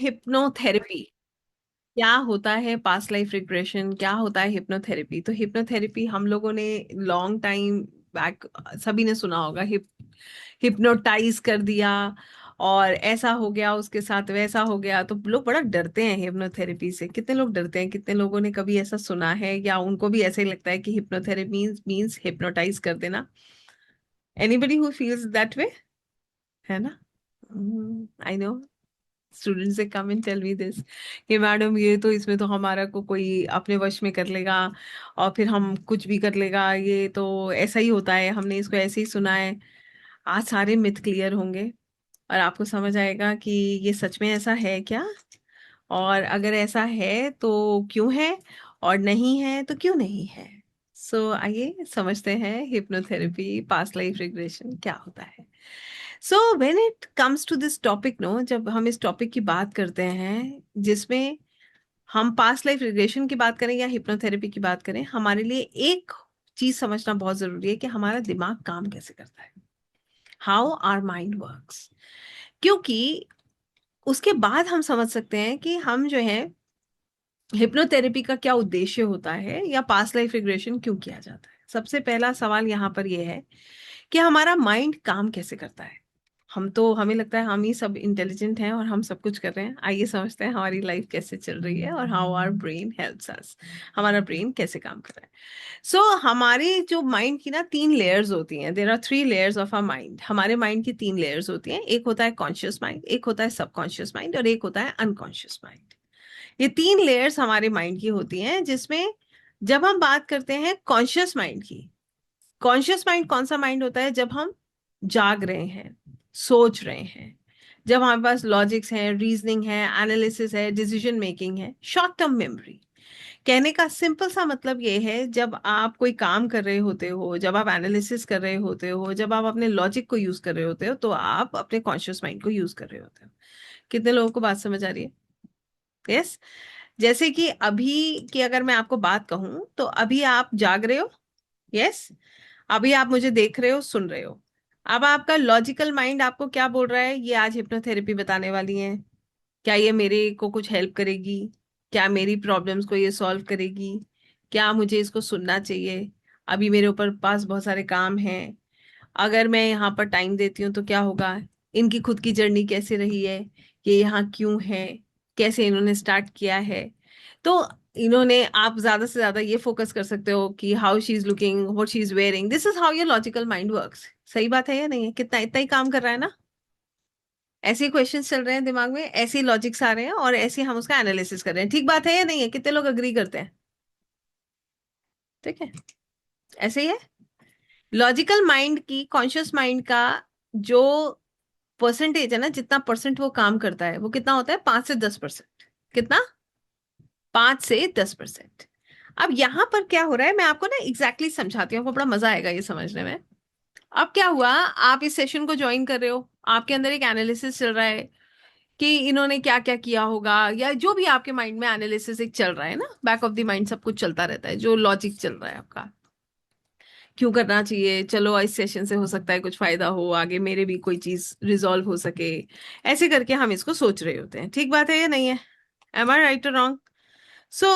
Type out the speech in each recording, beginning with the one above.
Hypnotherapy क्या होता है, पास्ट लाइफ रिग्रेशन क्या होता है, हिप्नोथेरेपी। तो हिप्नोथेरेपी हम लोगों ने लॉन्ग टाइम बैक सभी ने सुना होगा, हिप्नोटाइज कर दिया और ऐसा हो गया, उसके साथ वैसा हो गया। तो लोग बड़ा डरते हैं हिप्नोथेरेपी से। कितने लोग डरते हैं? कितने लोगों ने कभी ऐसा सुना है या उनको भी ऐसा ही लगता है कि हिप्नोथेरेपी मीन्स हिप्नोटाइज कर देना? Anybody who feels that way, है ना? आई नो स्टूडेंट से come and tell me this कि मैडम ये तो इसमें तो हमारा को कोई अपने वश में कर लेगा और फिर हम कुछ भी कर लेगा, ये तो ऐसा ही होता है, हमने इसको ऐसे ही सुना है। आज सारे मिथ क्लियर होंगे और आपको समझ आएगा कि ये सच में ऐसा है क्या, और अगर ऐसा है तो क्यों है, और नहीं है तो क्यों नहीं है। सो आइए समझते हैं हिप्नोथेरेपी, पास्ट लाइफ रिग्रेशन क्या होता है। So when it comes to this topic no, जब हम इस टॉपिक की बात करते हैं जिसमें हम पास्ट लाइफ रिग्रेशन की बात करें या हिप्नोथेरेपी की बात करें, हमारे लिए एक चीज समझना बहुत जरूरी है कि हमारा दिमाग काम कैसे करता है, हाउ आवर माइंड वर्क्स। क्योंकि उसके बाद हम समझ सकते हैं कि हम जो है हिप्नोथेरेपी का क्या उद्देश्य होता है या पास्ट लाइफ रिग्रेशन क्यों किया जाता है। सबसे पहला सवाल यहाँ पर यह है कि हमारा माइंड काम कैसे करता है। हम तो हमें लगता है हम ही सब इंटेलिजेंट हैं और हम सब कुछ कर रहे हैं। आइए समझते हैं हमारी लाइफ कैसे चल रही है और how our brain helps us, हमारा ब्रेन कैसे काम कर रहा है। सो हमारी जो माइंड की ना तीन लेयर्स होती हैं, there are three layers of our mind. हमारे माइंड की तीन लेयर्स होती हैं, एक होता है कॉन्शियस माइंड, एक होता है सबकॉन्शियस माइंड और एक होता है अनकॉन्शियस माइंड। ये तीन लेयर्स हमारे माइंड की होती हैं, जिसमें जब हम बात करते हैं कॉन्शियस माइंड की, कॉन्शियस माइंड कौन सा माइंड होता है? जब हम जाग रहे हैं, सोच रहे हैं, जब हमारे पास लॉजिक्स हैं, रीजनिंग है, एनालिसिस है, डिसीजन मेकिंग है, शॉर्ट टर्म मेमोरी। कहने का सिंपल सा मतलब ये है, जब आप कोई काम कर रहे होते हो, जब आप एनालिसिस कर रहे होते हो, जब आप अपने लॉजिक को यूज कर रहे होते हो, तो आप अपने कॉन्शियस माइंड को यूज कर रहे होते हो। कितने लोगों को बात समझ आ रही है? यस। जैसे कि अभी की अगर मैं आपको बात कहूं तो अभी आप जाग रहे हो। यस। अभी आप मुझे देख रहे हो, सुन रहे हो। अब आपका लॉजिकल माइंड आपको क्या बोल रहा है? ये आज हिप्नोथेरेपी बताने वाली है, क्या ये मेरे को कुछ हेल्प करेगी, क्या मेरी प्रॉब्लम्स को ये सॉल्व करेगी, क्या मुझे इसको सुनना चाहिए, अभी मेरे ऊपर पास बहुत सारे काम हैं, अगर मैं यहाँ पर टाइम देती हूँ तो क्या होगा, इनकी खुद की जर्नी कैसे रही है, ये यहाँ क्यों है, कैसे इन्होंने स्टार्ट किया है। तो इन्होंने, आप ज्यादा से ज्यादा ये फोकस कर सकते हो कि how she is looking, what she is wearing. This is how your logical mind works. सही बात है या नहीं है? कितना इतना ही काम कर रहा है ना? ऐसे क्वेश्चंस चल रहे हैं दिमाग में, ऐसे लॉजिक्स आ रहे हैं और ऐसे हम उसका एनालिसिस कर रहे हैं। ठीक बात है या नहीं है? कितने लोग अग्री करते हैं? ठीक है, ऐसे ही है। लॉजिकल माइंड की, कॉन्शियस माइंड का जो परसेंटेज है ना, जितना परसेंट वो काम करता है, वो कितना होता है? 5 से 10%। कितना? 5 से 10%। अब यहाँ पर क्या हो रहा है, मैं आपको ना एग्जैक्टली समझाती हूँ, आपको बड़ा मजा आएगा ये समझने में। अब क्या हुआ, आप इस सेशन को ज्वाइन कर रहे हो, आपके अंदर एक एनालिसिस चल रहा है कि इन्होंने क्या क्या किया होगा, या जो भी आपके माइंड में एनालिसिस एक चल रहा है ना, बैक ऑफ द माइंड सब कुछ चलता रहता है, जो लॉजिक चल रहा है आपका, क्यों करना चाहिए, चलो इस सेशन से हो सकता है कुछ फायदा हो, आगे मेरे भी कोई चीज रिजॉल्व हो सके। ऐसे करके हम इसको सोच रहे होते हैं। ठीक बात है या नहीं है? एम आई राइट और रॉन्ग? सो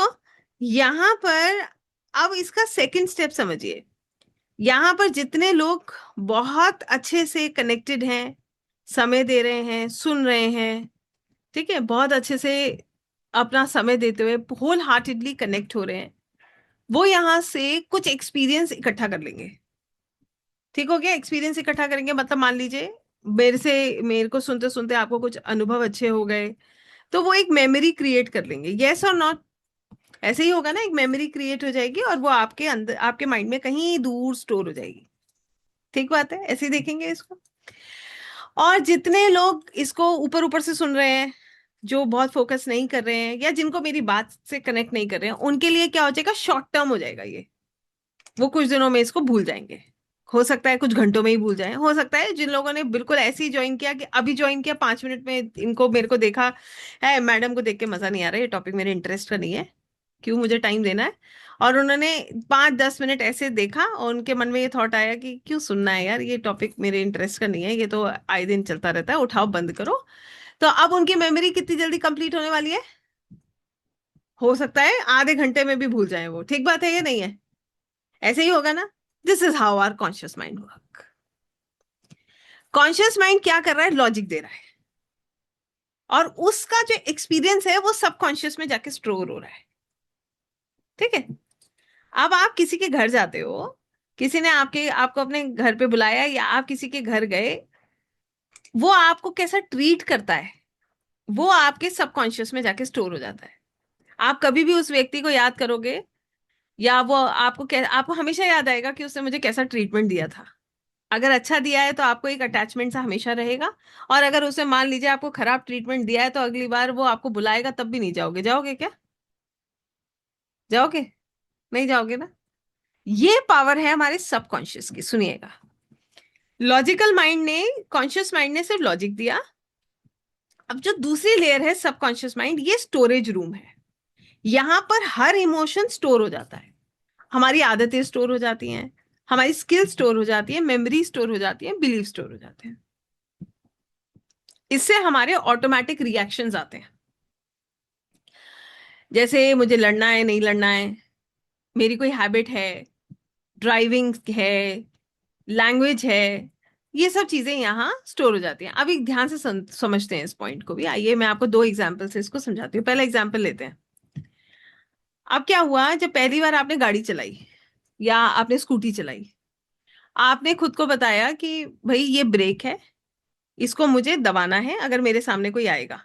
यहाँ पर अब इसका सेकंड स्टेप समझिए। यहाँ पर जितने लोग बहुत अच्छे से कनेक्टेड हैं, समय दे रहे हैं, सुन रहे हैं, ठीक है, बहुत अच्छे से अपना समय देते हुए होल हार्टेडली कनेक्ट हो रहे हैं, वो यहाँ से कुछ एक्सपीरियंस इकट्ठा कर लेंगे। ठीक हो गया? एक्सपीरियंस इकट्ठा करेंगे मतलब मान लीजिए मेरे को सुनते सुनते आपको कुछ अनुभव अच्छे हो गए, तो वो एक मेमोरी क्रिएट कर लेंगे। यस और नॉट? ऐसे ही होगा ना, एक मेमोरी क्रिएट हो जाएगी और वो आपके अंदर, आपके माइंड में कहीं दूर स्टोर हो जाएगी। ठीक बात है, ऐसे ही देखेंगे इसको। और जितने लोग इसको ऊपर ऊपर से सुन रहे हैं, जो बहुत फोकस नहीं कर रहे हैं या जिनको मेरी बात से कनेक्ट नहीं कर रहे हैं, उनके लिए क्या हो जाएगा, शॉर्ट टर्म हो जाएगा ये। वो कुछ दिनों में इसको भूल जाएंगे। हो सकता है कुछ घंटों में ही भूल जाए, हो सकता है जिन लोगों ने बिल्कुल ऐसे ही ज्वाइन किया कि अभी ज्वाइन किया 5 मिनट में इनको, मेरे को देखा है मैडम को देख के मजा नहीं आ रहा है, ये टॉपिक मेरे इंटरेस्ट का नहीं है, क्यों मुझे टाइम देना है, और उन्होंने 5-10 मिनट ऐसे देखा और उनके मन में ये थॉट आया कि क्यों सुनना है यार, ये टॉपिक मेरे इंटरेस्ट का नहीं है, ये तो आए दिन चलता रहता है, उठाओ बंद करो, तो अब उनकी मेमोरी कितनी जल्दी कंप्लीट होने वाली है? हो सकता है आधे घंटे में भी भूल जाए वो। ठीक बात है, ये नहीं है? ऐसे ही होगा ना। This is how our conscious mind work. Conscious mind क्या कर रहा है? लॉजिक दे रहा है, और उसका जो एक्सपीरियंस है वो सबकॉन्शियस में जाके स्टोर हो रहा है। ठीक है। अब आप किसी के घर जाते हो, किसी ने आपको अपने घर पे बुलाया, या आप किसी के घर गए, वो आपको कैसा ट्रीट करता है वो आपके सबकॉन्शियस में जाके स्टोर हो जाता है। आप कभी भी उस व्यक्ति को याद करोगे, या वो आपको हमेशा याद आएगा कि उसने मुझे कैसा ट्रीटमेंट दिया था। अगर अच्छा दिया है तो आपको एक अटैचमेंट सा हमेशा रहेगा, और अगर उसने मान लीजिए आपको खराब ट्रीटमेंट दिया है, तो अगली बार वो आपको बुलाएगा तब भी नहीं जाओगे। जाओगे क्या? जाओगे? नहीं जाओगे ना। ये पावर है हमारे सबकॉन्शियस की। सुनिएगा, लॉजिकल माइंड ने, कॉन्शियस माइंड ने सिर्फ लॉजिक दिया। अब जो दूसरी लेयर है सबकॉन्शियस माइंड, ये स्टोरेज रूम है। यहां पर हर इमोशन स्टोर हो जाता है। हमारी आदतें स्टोर हो जाती हैं, हमारी स्किल स्टोर हो जाती है, मेमोरी स्टोर हो जाती है, बिलीफ स्टोर हो जाते हैं। इससे हमारे ऑटोमेटिक रिएक्शंस आते हैं। जैसे मुझे लड़ना है, नहीं लड़ना है, मेरी कोई हैबिट है, ड्राइविंग है, लैंग्वेज है, ये सब चीजें यहाँ स्टोर हो जाती हैं। अब एक ध्यान से समझते हैं इस पॉइंट को भी। आइए मैं आपको दो एग्जाम्पल से इसको समझाती हूँ। पहला एग्जाम्पल लेते हैं। अब क्या हुआ, जब पहली बार आपने गाड़ी चलाई या आपने स्कूटी चलाई, आपने खुद को बताया कि भाई ये ब्रेक है, इसको मुझे दबाना है अगर मेरे सामने कोई आएगा।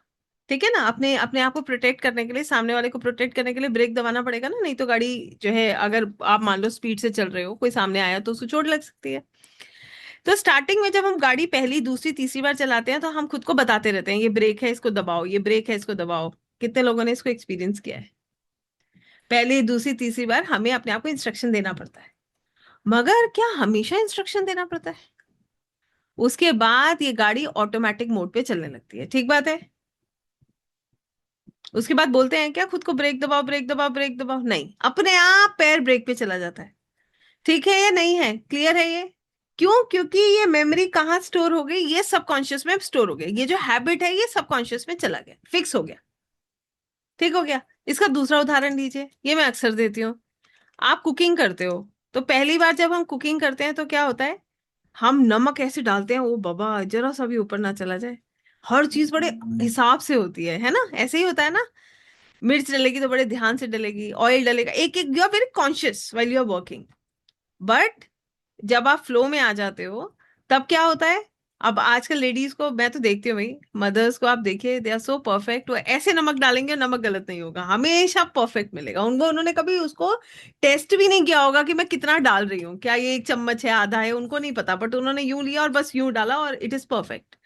ठीक है ना। अपने अपने आप को प्रोटेक्ट करने के लिए, सामने वाले को प्रोटेक्ट करने के लिए ब्रेक दबाना पड़ेगा ना, नहीं तो गाड़ी जो है, अगर आप मान लो स्पीड से चल रहे हो, कोई सामने आया तो उसको चोट लग सकती है। तो स्टार्टिंग में जब हम गाड़ी पहली, दूसरी, तीसरी बार चलाते हैं, तो हम खुद को बताते रहते हैं ये ब्रेक है इसको दबाओ, ये ब्रेक है इसको दबाओ। कितने लोगों ने इसको एक्सपीरियंस किया है? पहली, दूसरी, तीसरी बार हमें अपने आप को इंस्ट्रक्शन देना पड़ता है। मगर क्या हमेशा इंस्ट्रक्शन देना पड़ता है? उसके बाद ये गाड़ी ऑटोमेटिक मोड पे चलने लगती है। ठीक बात है। उसके बाद बोलते हैं क्या खुद को ब्रेक दबाओ, ब्रेक दबाओ, ब्रेक दबाओ? नहीं, अपने आप पैर ब्रेक पे चला जाता है। ठीक है, ये नहीं है? क्लियर है ये? क्यों? क्योंकि ये मेमोरी कहाँ स्टोर हो गई? ये सबकॉन्शियस में स्टोर हो गई। ये जो हैबिट है ये सबकॉन्शियस में चला गया, फिक्स हो गया। ठीक हो गया। इसका दूसरा उदाहरण लीजिए, ये मैं अक्सर देती हूँ। आप कुकिंग करते हो, तो पहली बार जब हम कुकिंग करते हैं तो क्या होता है, हम नमक ऐसे डालते हैं, ओ बाबा जरा सा भी ऊपर ना चला जाए। हर चीज बड़े हिसाब से होती है ना? ऐसे ही होता है ना। मिर्च डलेगी तो बड़े ध्यान से डलेगी, ऑयल डलेगा, एक एक, you are very conscious while you are working. But जब आप फ्लो में आ जाते हो, तब क्या होता है? अब आजकल लेडीज को मैं तो देखती हूँ भाई, मदर्स को आप देखिए, दे आर सो परफेक्ट। वो ऐसे नमक डालेंगे, नमक गलत नहीं होगा, हमेशा परफेक्ट मिलेगा उनको। उन्होंने कभी उसको टेस्ट भी नहीं किया होगा कि मैं कितना डाल रही हूँ, क्या ये एक चम्मच है, आधा है, उनको नहीं पता, बट उन्होंने यूं लिया और बस यूं डाला और इट इज परफेक्ट।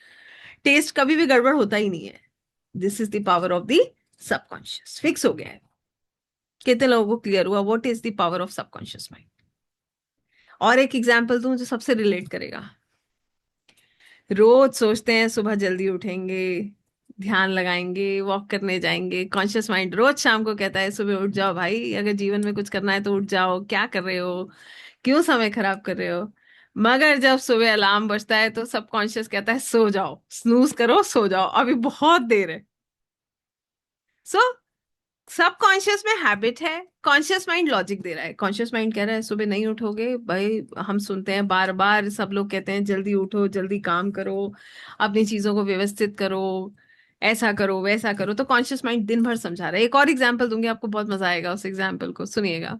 टेस्ट कभी भी गड़बड़ होता ही नहीं है। This is the power of the subconscious. Fix हो गया है। कितने लोगों को क्लियर हुआ what is the power of subconscious mind? और एक एग्जांपल दूं जो सबसे रिलेट करेगा। रोज सोचते हैं सुबह जल्दी उठेंगे, ध्यान लगाएंगे, वॉक करने जाएंगे। कॉन्शियस माइंड रोज शाम को कहता है सुबह उठ जाओ भाई, अगर जीवन में कुछ करना है तो उठ जाओ, क्या कर रहे हो, क्यों समय खराब कर रहे हो? मगर जब सुबह अलार्म बजता है तो सबकॉन्शियस कहता है सो जाओ, स्नूज करो, सो जाओ, अभी बहुत देर है। सो सबकॉन्शियस में हैबिट है, कॉन्शियस माइंड लॉजिक दे रहा है। कॉन्शियस माइंड कह रहा है सुबह नहीं उठोगे भाई। हम सुनते हैं बार बार, सब लोग कहते हैं जल्दी उठो, जल्दी काम करो, अपनी चीजों को व्यवस्थित करो, ऐसा करो, वैसा करो। तो कॉन्शियस माइंड दिन भर समझा रहा है। एक और एग्जांपल दूंगी, आपको बहुत मजा आएगा उस एग्जांपल को, सुनिएगा।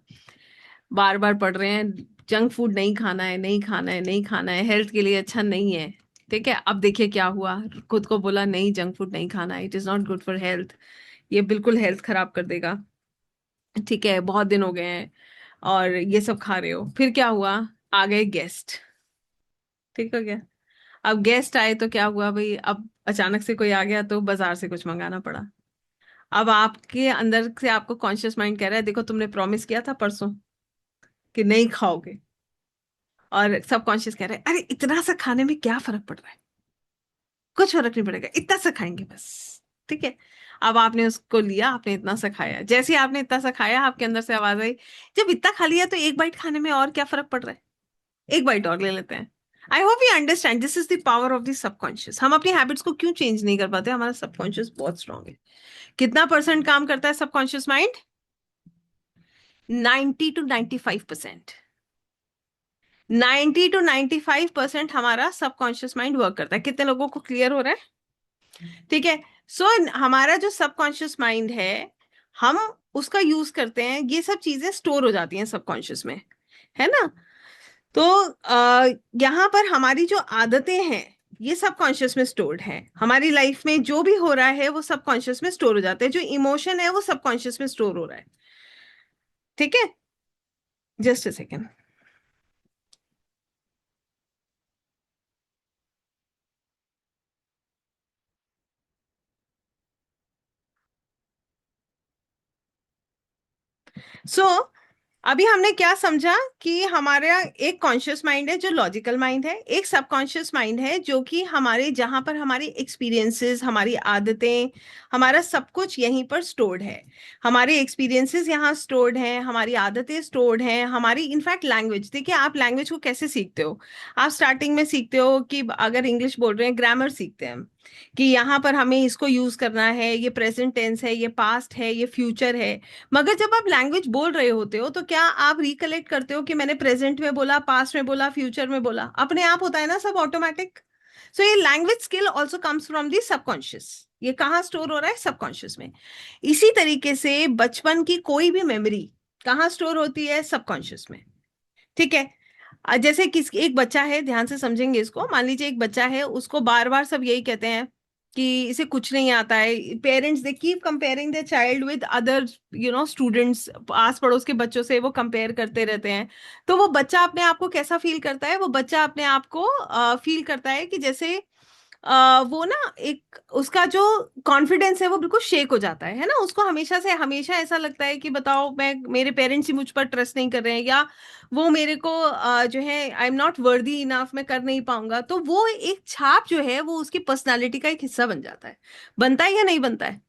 बार बार पढ़ रहे हैं जंक फूड नहीं खाना है, नहीं खाना है, नहीं खाना है, हेल्थ के लिए अच्छा नहीं है। ठीक है। अब देखिए क्या हुआ, खुद को बोला नहीं जंक फूड नहीं खाना है, it is not good for health, ये बिल्कुल हेल्थ खराब कर देगा। ठीक है, बहुत दिन हो गए हैं और ये सब खा रहे हो। फिर क्या हुआ, आ गए गेस्ट। ठीक हो गया। अब गेस्ट आए तो क्या हुआ भाई, अब अचानक से कोई आ गया तो बाजार से कुछ मंगाना पड़ा। अब आपके अंदर से आपको कॉन्शियस माइंड कह रहा है देखो तुमने प्रॉमिस किया था परसों कि नहीं खाओगे, और सब कॉन्शियस कह रहा है अरे इतना सा खाने में क्या फर्क पड़ रहा है, कुछ फर्क नहीं पड़ेगा, इतना सा खाएंगे बस। ठीक है। अब आपने उसको लिया, आपने इतना सा खाया। जैसे ही आपने इतना सा खाया, आपके अंदर से आवाज आई जब इतना खा लिया तो एक बाइट खाने में और क्या फर्क पड़ रहा है, एक बाइट और ले लेते हैं। I hope you understand, this is the power of the subconscious. हम अपनी हैबिट्स को क्यों चेंज नहीं कर पाते? हमारा सबकॉन्शियस बहुत स्ट्रांग है। कितना परसेंट काम करता है सबकॉन्शियस माइंड? 90 to 95%। 90 to 95% हमारा सबकॉन्शियस माइंड वर्क करता है। कितने लोगों को क्लियर हो रहा है? ठीक है। सो हमारा जो सबकॉन्शियस माइंड है, हम उसका यूज करते हैं, ये सब चीजें स्टोर हो जाती हैं सबकॉन्शियस में, है ना? तो यहाँ पर हमारी जो आदतें हैं, ये सबकॉन्शियस में स्टोर्ड है। हमारी लाइफ में जो भी हो रहा है वो सबकॉन्शियस में स्टोर हो जाता है। जो इमोशन है वो सबकॉन्शियस में स्टोर हो रहा है। ठीक है, जस्ट अ सेकेंड। सो अभी हमने क्या समझा कि हमारा एक कॉन्शियस माइंड है जो लॉजिकल माइंड है, एक सबकॉन्शियस माइंड है जो कि हमारे, जहां पर हमारे एक्सपीरियंसेस, हमारी आदतें, हमारा सब कुछ यहीं पर स्टोर्ड है। हमारे एक्सपीरियंसेस यहाँ स्टोर्ड हैं, हमारी आदतें स्टोर्ड हैं, हमारी इनफैक्ट लैंग्वेज। देखिए, आप लैंग्वेज को कैसे सीखते हो? आप स्टार्टिंग में सीखते हो कि अगर इंग्लिश बोल रहे हैं, ग्रामर सीखते हैं हम, कि यहाँ पर हमें इसको यूज करना है, ये प्रेजेंट टेंस है, ये पास्ट है, ये फ्यूचर है। मगर जब आप लैंग्वेज बोल रहे होते हो तो क्या आप रिकलेक्ट करते हो कि मैंने प्रेजेंट में बोला, पास्ट में बोला, फ्यूचर में बोला? अपने आप होता है ना सब ऑटोमेटिक। सो ये language skill also comes from the subconscious. ये कहाँ स्टोर हो रहा है? सबकॉन्शियस में। इसी तरीके से बचपन की कोई भी मेमोरी कहाँ स्टोर होती है? सबकॉन्शियस में। ठीक है। जैसे किस, एक बच्चा है, ध्यान से समझेंगे इसको। मान लीजिए एक बच्चा है, उसको बार बार सब यही कहते हैं कि इसे कुछ नहीं आता है। Parents they keep comparing the child with other students, आस पड़ोस के बच्चों से वो कंपेयर करते रहते हैं। तो वो बच्चा अपने आप को कैसा फील करता है? वो बच्चा अपने आप को फील करता है कि जैसे वो ना, एक उसका जो कॉन्फिडेंस है वो बिल्कुल शेक हो जाता है ना? उसको हमेशा से हमेशा ऐसा लगता है कि बताओ, मैं, मेरे पेरेंट्स ही मुझ पर ट्रस्ट नहीं कर रहे हैं, या वो मेरे को जो है, I am not worthy enough, मैं कर नहीं पाऊंगा। तो वो एक छाप जो है वो उसकी पर्सनालिटी का एक हिस्सा बन जाता है। बनता है या नहीं बनता है?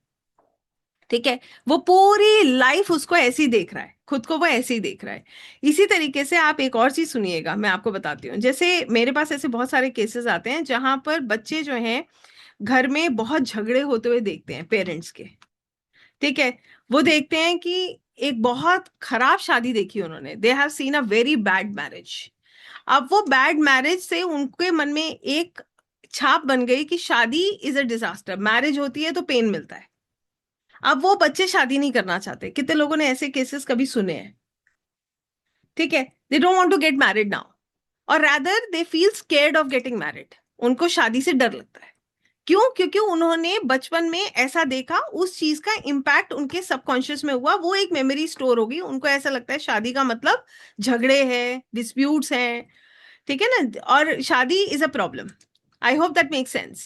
ठीक है। वो पूरी लाइफ उसको ऐसे ही देख रहा है, खुद को वो ऐसे ही देख रहा है। इसी तरीके से आप एक और चीज सुनिएगा, मैं आपको बताती हूँ। जैसे मेरे पास ऐसे बहुत सारे केसेस आते हैं जहां पर बच्चे जो हैं, घर में बहुत झगड़े होते हुए देखते हैं पेरेंट्स के। ठीक है। वो देखते हैं कि एक बहुत खराब शादी देखी उन्होंने, they have seen a very bad marriage. अब वो बैड मैरिज से उनके मन में एक छाप बन गई कि शादी इज अ डिजास्टर, मैरिज होती है तो पेन मिलता है। अब वो बच्चे शादी नहीं करना चाहते। कितने लोगों ने ऐसे केसेस कभी सुने हैं? ठीक है। They don't want to get married now, और rather they feel scared of getting married. उनको शादी से डर लगता है। क्यों? क्योंकि उन्होंने बचपन में ऐसा देखा, उस चीज का इम्पैक्ट उनके सबकॉन्शियस में हुआ, वो एक मेमोरी स्टोर होगी। उनको ऐसा लगता है शादी का मतलब झगड़े हैं, डिस्प्यूट्स हैं। ठीक है ना? और शादी is a problem. I hope that make sense.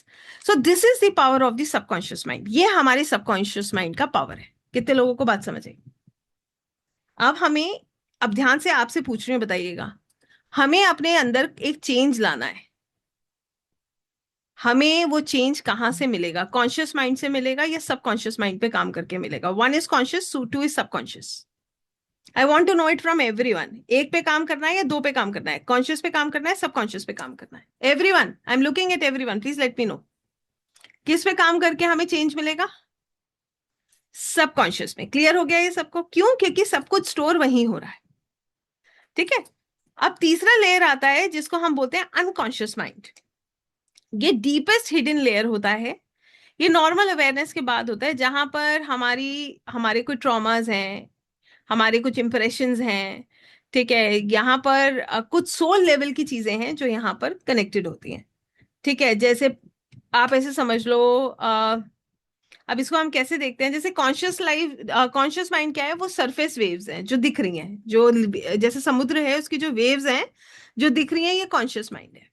So this is the power of the subconscious mind. ये हमारे सबकॉन्शियस माइंड का पावर है। कितने लोगों को बात समझ आई? अब हमें, अब ध्यान से आपसे पूछ रही हूँ, बताइएगा। हमें अपने अंदर एक चेंज लाना है। हमें वो चेंज कहाँ से मिलेगा? कॉन्शियस माइंड से मिलेगा या सबकॉन्शियस माइंड पे काम करके मिलेगा? One is conscious, two is subconscious. I want to know it from everyone. एक पे काम करना है या दो पे काम करना है? कॉन्शियस पे काम करना है, सबकॉन्शियस पे काम करना है? Everyone, I am looking at everyone, please let me no. किस पे काम करके हमें चेंज मिलेगा? सबकॉन्शियस में। क्लियर हो गया ये सबको? क्यों? क्योंकि सब कुछ स्टोर वहीं हो रहा है। ठीक है। अब तीसरा लेयर आता है जिसको हम बोलते हैं अनकॉन्शियस माइंड। ये डीपेस्ट हिडन लेयर होता है। ये नॉर्मल अवेयरनेस के बाद होता है, जहां पर हमारे कुछ ट्रॉमास हैं, हमारे कुछ इंप्रेशंस हैं। ठीक है। यहाँ पर कुछ सोल लेवल की चीजें हैं जो यहाँ पर कनेक्टेड होती हैं। ठीक है। जैसे आप ऐसे समझ लो, अब इसको हम कैसे देखते हैं? जैसे कॉन्शियस लाइफ, कॉन्शियस माइंड क्या है? वो सरफेस वेव्स हैं जो दिख रही हैं, जो जैसे समुद्र है उसकी जो वेव्स हैं जो दिख रही हैं, ये कॉन्शियस माइंड है।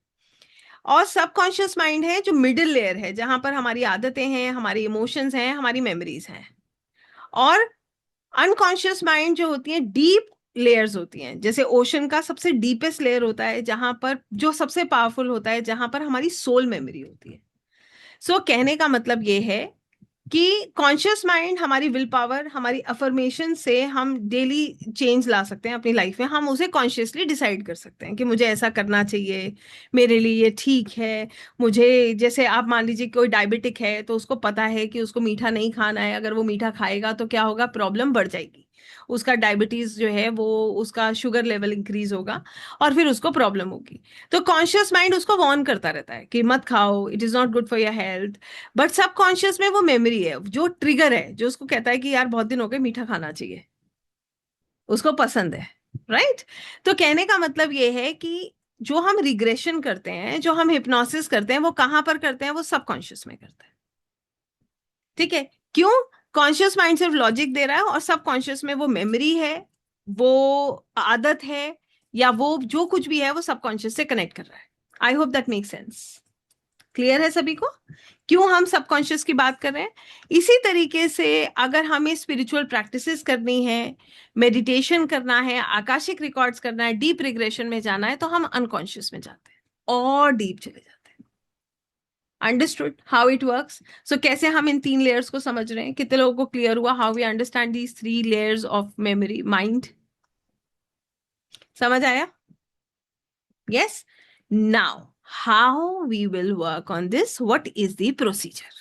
और सबकॉन्शियस माइंड है जो मिडिल लेयर है, जहां पर हमारी आदतें हैं, हमारी इमोशंस हैं, हमारी मेमोरीज हैं। और अनकॉन्शियस माइंड जो होती है, डीप लेयर्स होती हैं। जैसे ओशन का सबसे डीपेस्ट लेयर होता है, जहां पर जो सबसे पावरफुल होता है, जहां पर हमारी सोल मेमोरी होती है। सो कहने का मतलब ये है कि कॉन्शियस माइंड हमारी विल पावर, हमारी अफर्मेशन से हम डेली चेंज ला सकते हैं अपनी लाइफ में। हम उसे कॉन्शियसली डिसाइड कर सकते हैं कि मुझे ऐसा करना चाहिए, मेरे लिए ये ठीक है। मुझे, जैसे आप मान लीजिए कोई डायबिटिक है तो उसको पता है कि उसको मीठा नहीं खाना है, अगर वो मीठा खाएगा तो क्या होगा, प्रॉब्लम बढ़ जाएगी, उसका डायबिटीज जो है वो, उसका शुगर लेवल इंक्रीज होगा और फिर उसको प्रॉब्लम होगी। तो कॉन्शियस माइंड उसको वार्न करता रहता है कि मत खाओ, it is not good for your health. But सब कॉन्शियस में वो मेमोरी है, जो ट्रिगर है, जो उसको कहता है कि यार बहुत दिन हो गए, मीठा खाना चाहिए, उसको पसंद है। राइट? तो कहने का मतलब ये है कि जो हम रिग्रेशन करते हैं, जो हम हिप्नोसिस करते हैं, वो कहां पर करते हैं, वो सबकॉन्शियस में करते हैं। ठीक है? क्यों? कॉन्शियस माइंड सिर्फ लॉजिक दे रहा है और सबकॉन्शियस में वो मेमोरी है, वो आदत है, या वो जो कुछ भी है वो सबकॉन्शियस से कनेक्ट कर रहा है। I hope that make sense. Clear है सभी को क्यों हम सबकॉन्शियस की बात कर रहे हैं? इसी तरीके से अगर हमें स्पिरिचुअल प्रैक्टिसेस करनी है, मेडिटेशन करना है, आकाशिक रिकॉर्ड्स करना है, डीप रिग्रेशन में जाना है, तो हम अनकॉन्शियस में जाते हैं और डीप चले जाते हैं। Understood how it works? So कैसे हम इन 3 लेयर्स को समझ रहे हैं? कितने लोगों को क्लियर हुआ how we understand these 3 layers of memory mind? समझ आया? Yes. Now how we will work on this, what is the procedure?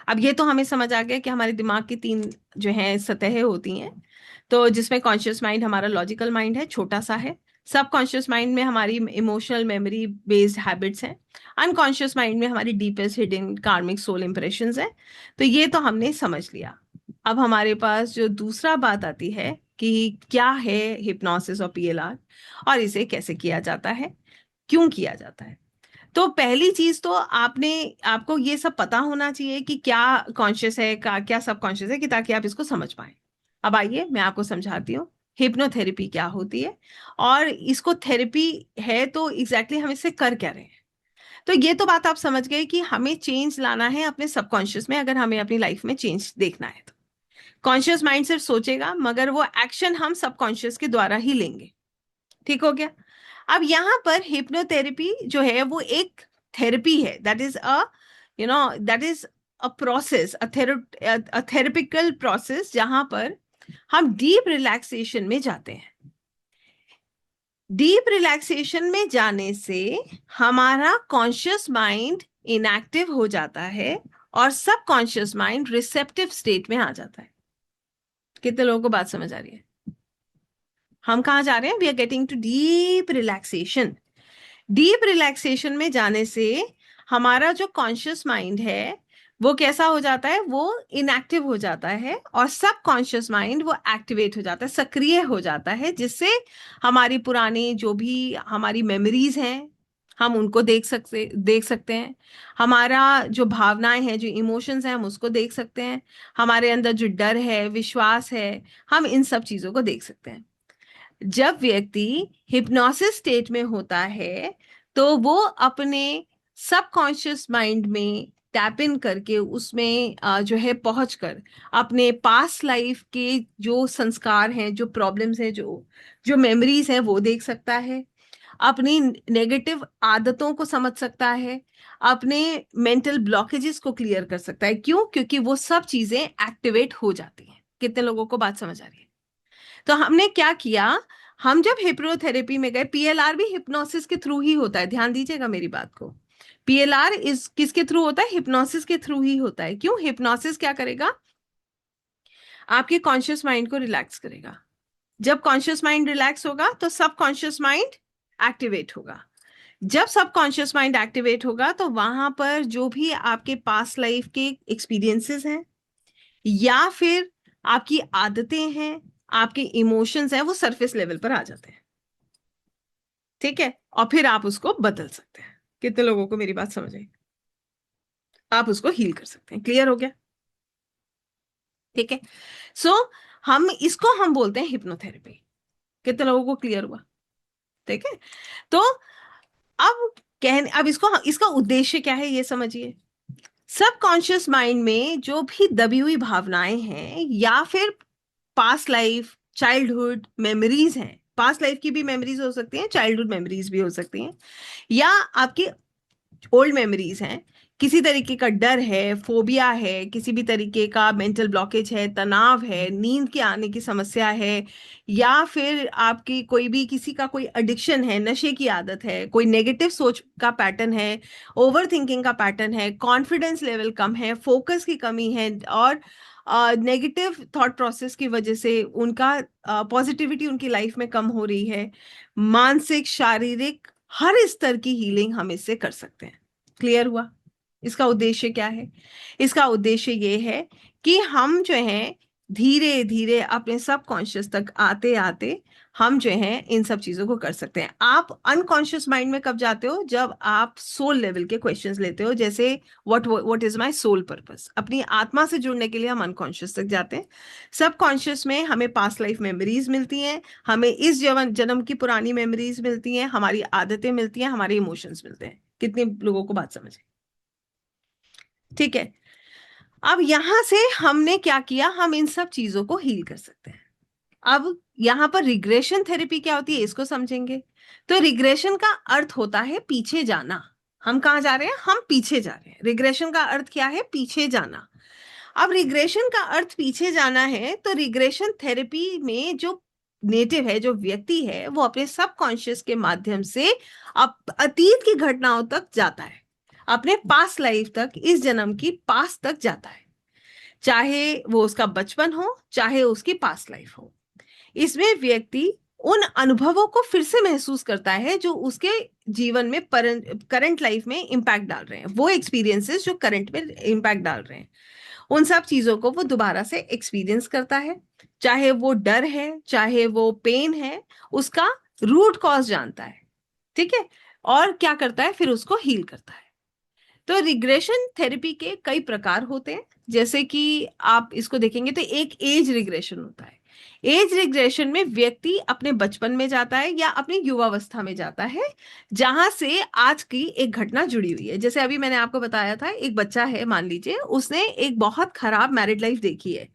अब ये तो हमें समझ आ गया कि हमारे दिमाग की 3 जो है सतहें होती हैं। तो जिसमें कॉन्शियस माइंड हमारा लॉजिकल माइंड है, छोटा सा है। सब कॉन्शियस माइंड में हमारी इमोशनल मेमोरी बेस्ड हैबिट्स हैं। अनकॉन्शियस माइंड में हमारी डीपेस्ट हिडन कार्मिक सोल इंप्रेशंस हैं। तो ये तो हमने समझ लिया। अब हमारे पास जो दूसरा बात आती है कि क्या है हिप्नोसिस और पीएलआर, और इसे कैसे किया जाता है, क्यों किया जाता है। तो पहली चीज तो आपको ये सब पता होना चाहिए कि क्या कॉन्शियस है, क्या सब कॉन्शियस है, कि ताकि आप इसको समझ पाए। अब आइए मैं आपको समझाती हूँ हिप्नोथेरेपी क्या होती है, और इसको थेरेपी है तो एग्जैक्टली हम इससे कर क्या रहे हैं। तो ये तो बात आप समझ गए कि हमें चेंज लाना है अपने सबकॉन्शियस में, अगर हमें अपनी लाइफ में चेंज देखना है तो। कॉन्शियस माइंड सिर्फ सोचेगा, मगर वो एक्शन हम सबकॉन्शियस के द्वारा ही लेंगे। ठीक हो गया? अब यहां पर हिप्नोथेरेपी जो है वो एक थेरेपी है, that is a that is a process, a therapical process, जहां पर हम डीप रिलैक्सेशन में जाते हैं। डीप रिलैक्सेशन में जाने से हमारा कॉन्शियस माइंड इनएक्टिव हो जाता है और सब कॉन्शियस माइंड रिसेप्टिव स्टेट में आ जाता है। कितने लोगों को बात समझ आ रही है? हम कहाँ जा रहे हैं? We are getting to deep relaxation. Deep relaxation में जाने से हमारा जो कॉन्शियस माइंड है वो कैसा हो जाता है? वो इनएक्टिव हो जाता है और सब कॉन्शियस माइंड वो एक्टिवेट हो जाता है, सक्रिय हो जाता है, जिससे हमारी पुरानी जो भी हमारी मेमोरीज हैं हम उनको देख सकते हैं। हमारा जो भावनाएं हैं, जो इमोशंस हैं, हम उसको देख सकते हैं। हमारे अंदर जो डर है, विश्वास है, हम इन सब चीजों को देख सकते हैं। जब व्यक्ति हिप्नोसिस स्टेट में होता है तो वो अपने सबकॉन्शियस माइंड में टैप इन करके उसमें जो है पहुंचकर अपने पास्ट लाइफ के जो संस्कार हैं, जो प्रॉब्लम्स हैं, जो जो मेमोरीज हैं, वो देख सकता है। अपनी नेगेटिव आदतों को समझ सकता है, अपने मेंटल ब्लॉकेजेस को क्लियर कर सकता है। क्यों? क्योंकि वो सब चीजें एक्टिवेट हो जाती हैं। कितने लोगों को बात समझ आ रही है? तो हमने क्या किया, हम जब हिप्नोथेरेपी में गए, पीएलआर भी हिप्नोसिस के थ्रू ही होता है, ध्यान दीजिएगा मेरी बात को। पीएलआर इस किसके थ्रू होता है? हिप्नोसिस के थ्रू ही होता है। क्यों? हिप्नोसिस क्या करेगा? आपके कॉन्शियस माइंड को रिलैक्स करेगा। जब कॉन्शियस माइंड रिलैक्स होगा तो सब कॉन्शियस माइंड एक्टिवेट होगा। जब सब कॉन्शियस माइंड एक्टिवेट होगा तो वहां पर जो भी आपके पास्ट लाइफ के एक्सपीरियंसेस हैं, या फिर आपकी आदतें हैं, आपके इमोशंस हैं, वो सरफेस लेवल पर आ जाते हैं। ठीक है? और फिर आप उसको बदल सकते हैं। कितने लोगों को मेरी बात समझ आई? आप उसको हील कर सकते हैं। क्लियर हो गया? ठीक है। सो हम बोलते हैं हिप्नोथेरेपी। कितने लोगों को क्लियर हुआ? ठीक है। तो अब इसका उद्देश्य क्या है, ये समझिए। सबकॉन्शियस माइंड में जो भी दबी हुई भावनाएं हैं, या फिर पास्ट लाइफ, चाइल्डहुड मेमोरीज हैं, पास्ट लाइफ की भी मेमोरीज हो सकती हैं, चाइल्डहुड मेमोरीज भी हो सकती हैं, या आपकी ओल्ड मेमोरीज हैं, किसी तरीके का डर है, फोबिया है, किसी भी तरीके का मेंटल ब्लॉकेज है, तनाव है, नींद के आने की समस्या है, या फिर आपकी कोई भी किसी का कोई एडिक्शन है, नशे की आदत है, कोई नेगेटिव सोच का पैटर्न है, ओवर थिंकिंग का पैटर्न है, कॉन्फिडेंस लेवल कम है, फोकस की कमी है, और नेगेटिव थॉट प्रोसेस की वजह से उनका पॉजिटिविटी उनकी लाइफ में कम हो रही है, मानसिक, शारीरिक, हर स्तर की हीलिंग हम इससे कर सकते हैं। क्लियर हुआ? इसका उद्देश्य क्या है? इसका उद्देश्य ये है कि हम जो है धीरे धीरे अपने सबकॉन्शियस तक आते आते हम जो है इन सब चीजों को कर सकते हैं। आप अनकॉन्शियस माइंड में कब जाते हो? जब आप सोल लेवल के क्वेश्चंस लेते हो, जैसे what is my soul purpose. अपनी आत्मा से जुड़ने के लिए हम अनकॉन्शियस तक जाते हैं। सबकॉन्शियस में हमें पास्ट लाइफ मेमोरीज मिलती हैं, हमें इस जन्म जन्म की पुरानी मेमोरीज मिलती हैं, हमारी आदतें मिलती हैं, हमारे इमोशंस मिलते हैं। कितने लोगों को बात समझ आई? ठीक है। अब यहां से हमने क्या किया, हम इन सब चीजों को हील कर सकते हैं। अब यहां पर रिग्रेशन थेरेपी क्या होती है इसको समझेंगे। तो रिग्रेशन का अर्थ होता है पीछे जाना। हम कहाँ जा रहे हैं? हम पीछे जा रहे हैं। रिग्रेशन का अर्थ क्या है? पीछे जाना। अब रिग्रेशन का अर्थ पीछे जाना है, तो रिग्रेशन थेरेपी में जो नेटिव है, जो व्यक्ति है, वो अपने सबकॉन्शियस के माध्यम से अतीत की घटनाओं तक जाता है, अपने पास्ट लाइफ तक, इस जन्म की पास्ट तक जाता है, चाहे वो उसका बचपन हो, चाहे उसकी पास्ट लाइफ हो। इसमें व्यक्ति उन अनुभवों को फिर से महसूस करता है जो उसके जीवन में करंट लाइफ में इम्पैक्ट डाल रहे हैं। वो एक्सपीरियंसेस जो करंट में इम्पैक्ट डाल रहे हैं, उन सब चीजों को वो दोबारा से एक्सपीरियंस करता है। चाहे वो डर है, चाहे वो पेन है, उसका रूट कॉज जानता है। ठीक है। और क्या करता है? फिर उसको हील करता है। तो रिग्रेशन थेरेपी के कई प्रकार होते हैं। जैसे कि आप इसको देखेंगे तो एक एज रिग्रेशन होता है। एज रिग्रेशन में व्यक्ति अपने बचपन में जाता है या अपनी युवावस्था में जाता है, जहां से आज की एक घटना जुड़ी हुई है। जैसे अभी मैंने आपको बताया था, एक बच्चा है, मान लीजिए उसने एक बहुत खराब मैरिड लाइफ देखी है,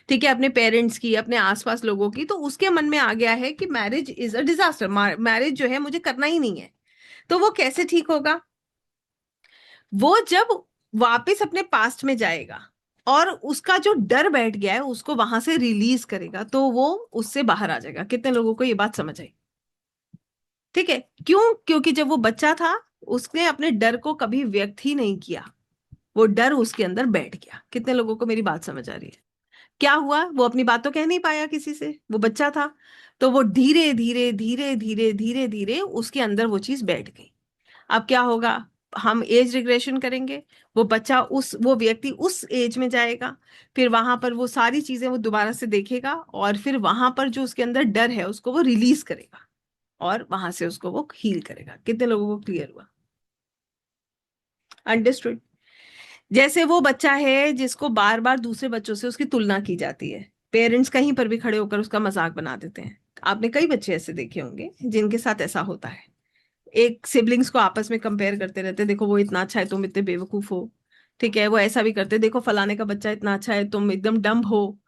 ठीक है, अपने पेरेंट्स की, अपने आसपास लोगों की। तो उसके मन में आ गया है कि marriage is a disaster, marriage जो है मुझे करना ही नहीं है। तो वो कैसे ठीक होगा? वो जब वापस अपने पास्ट में जाएगा और उसका जो डर बैठ गया है उसको वहां से रिलीज करेगा, तो वो उससे बाहर आ जाएगा। कितने लोगों को ये बात समझ आई? ठीक है। क्यों? क्योंकि जब वो बच्चा था, उसने अपने डर को कभी व्यक्त ही नहीं किया, वो डर उसके अंदर बैठ गया। कितने लोगों को मेरी बात समझ आ रही है? क्या हुआ? वो अपनी बात तो कह नहीं पाया किसी से, वो बच्चा था। तो वो धीरे धीरे धीरे धीरे धीरे धीरे उसके अंदर वो चीज बैठ गई। अब क्या होगा? हम एज रिग्रेशन करेंगे, वो बच्चा वो व्यक्ति उस एज में जाएगा, फिर वहां पर वो सारी चीजें वो दोबारा से देखेगा, और फिर वहां पर जो उसके अंदर डर है उसको वो रिलीज करेगा, और वहां से उसको वो हील करेगा। कितने लोगों को क्लियर हुआ? अंडरस्टूड? जैसे वो बच्चा है जिसको बार बार दूसरे बच्चों से उसकी तुलना की जाती है, पेरेंट्स कहीं पर भी खड़े होकर उसका मजाक बना देते हैं। आपने कई बच्चे ऐसे देखे होंगे जिनके साथ ऐसा होता है। एक सिबलिंग्स को आपस में कंपेयर करते रहते, देखो वो इतना अच्छा है, तुम इतने बेवकूफ हो। ठीक है। वो ऐसा भी करते, देखो फलाने का बच्चा इतना अच्छा है, तुम एकदम डम्ब हो।